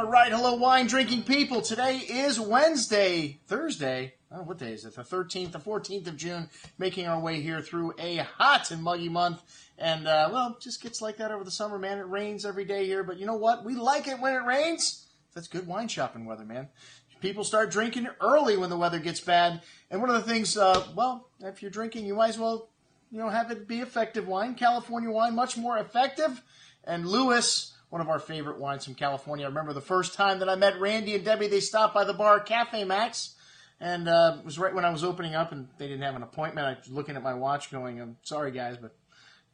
All right, hello, wine-drinking people. Today is Thursday. Oh, what day is it? The 13th, the 14th of June, making our way here through a hot and muggy month. And, well, it just gets like that over the summer, man. It rains every day here, but you know what? We like it when it rains. That's good wine shopping weather, man. People start drinking early when the weather gets bad. And one of the things, well, if you're drinking, you might as well, have it be effective wine. California wine, much more effective. And Lewis, one of our favorite wines from California. I remember the first time that I met Randy and Debbie, they stopped by the bar, Cafe Max, and it was right when I was opening up, and they didn't have an appointment. I was looking at my watch going, I'm sorry, guys, but,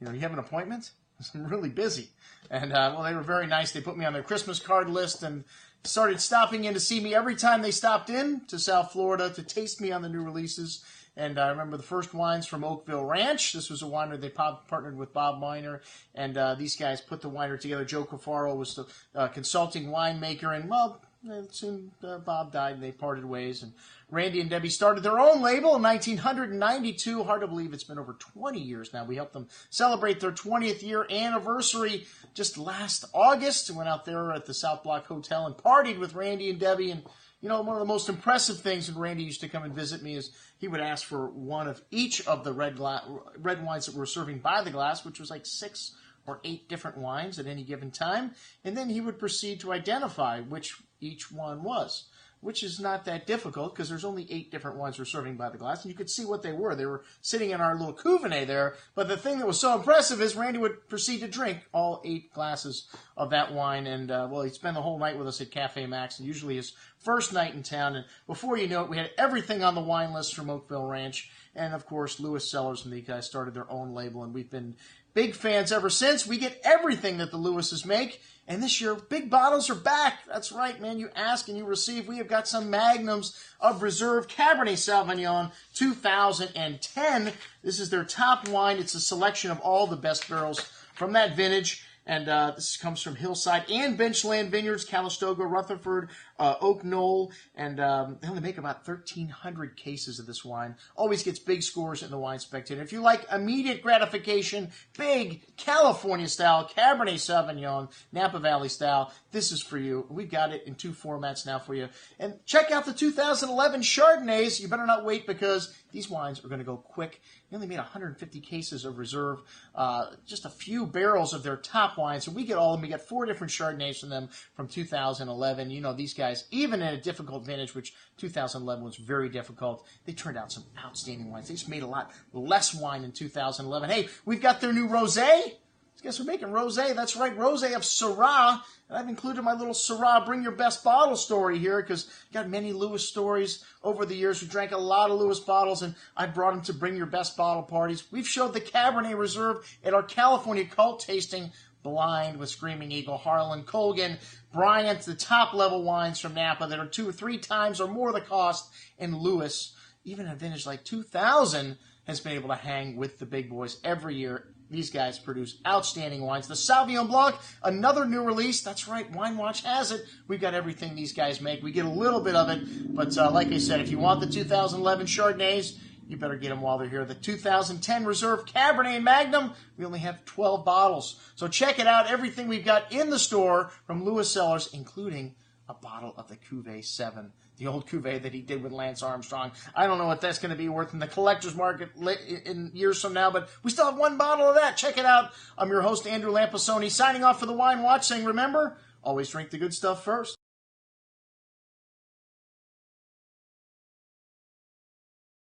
you have an appointment? I'm really busy. And, well, they were very nice. They put me on their Christmas card list and started stopping in to see me every time they stopped in to South Florida to taste me on the new releases. And I remember the first wines from Oakville Ranch. This was a winery they partnered with Bob Miner, and these guys put the winery together. Joe Cafaro was the consulting winemaker, and, well, soon Bob died, and they parted ways. And Randy and Debbie started their own label in 1992. Hard to believe it's been over 20 years now. We helped them celebrate their 20th year anniversary just last August. Went out there at the South Block Hotel and partied with Randy and Debbie. And one of the most impressive things when Randy used to come and visit me is he would ask for one of each of the red wines that we're serving by the glass, which was like 6 or 8 different wines at any given time. And then he would proceed to identify which each one was, which is not that difficult because there's only 8 different wines we're serving by the glass. And you could see what they were. They were sitting in our little Cuvee there. But the thing that was so impressive is Randy would proceed to drink all 8 glasses of that wine. And, well, he'd spend the whole night with us at Cafe Max, and usually his first night in town. And before you know it, we had everything on the wine list from Oakville Ranch. And, of course, Lewis Cellars and the guys started their own label, and we've been big fans ever since. We get everything that the Lewises make. And this year, big bottles are back. That's right, man. You ask and you receive. We have got some Magnums of Reserve Cabernet Sauvignon 2010. This is their top wine. It's a selection of all the best barrels from that vintage. And this comes from Hillside and Benchland Vineyards, Calistoga, Rutherford, Oak Knoll, and they only make about 1,300 cases of this wine. Always gets big scores in the Wine Spectator. If you like immediate gratification, big California-style Cabernet Sauvignon, Napa Valley style, this is for you. We've got it in 2 formats now for you. And check out the 2011 Chardonnays. You better not wait because these wines are going to go quick. They only made 150 cases of reserve, just a few barrels of their top wines. So we get all of them. We got 4 different Chardonnays from them from 2011. These guys, even in a difficult vintage, which 2011 was very difficult, they turned out some outstanding wines. They just made a lot less wine in 2011. Hey, we've got their new rosé. Guess we're making rosé. That's right, rosé of Syrah. And I've included my little Syrah Bring Your Best Bottle story here because got many Lewis stories over the years. We drank a lot of Lewis bottles, and I brought them to Bring Your Best Bottle parties. We've showed the Cabernet Reserve at our California cult tasting, Blind with Screaming Eagle, Harlan, Colgan, Bryant, the top-level wines from Napa that are 2 or 3 times or more the cost. And Lewis, even a vintage like 2000, has been able to hang with the big boys every year. These guys produce outstanding wines. The Sauvignon Blanc, another new release. That's right, Wine Watch has it. We've got everything these guys make. We get a little bit of it. But like I said, if you want the 2011 Chardonnays, you better get them while they're here. The 2010 Reserve Cabernet Magnum, we only have 12 bottles. So check it out. Everything we've got in the store from Lewis Cellars, including a bottle of the Cuvee 7, the old Cuvee that he did with Lance Armstrong. I don't know what that's going to be worth in the collector's market in years from now, but we still have 1 bottle of that. Check it out. I'm your host, Andrew Lampasoni, signing off for the Wine Watch, saying, remember, always drink the good stuff first.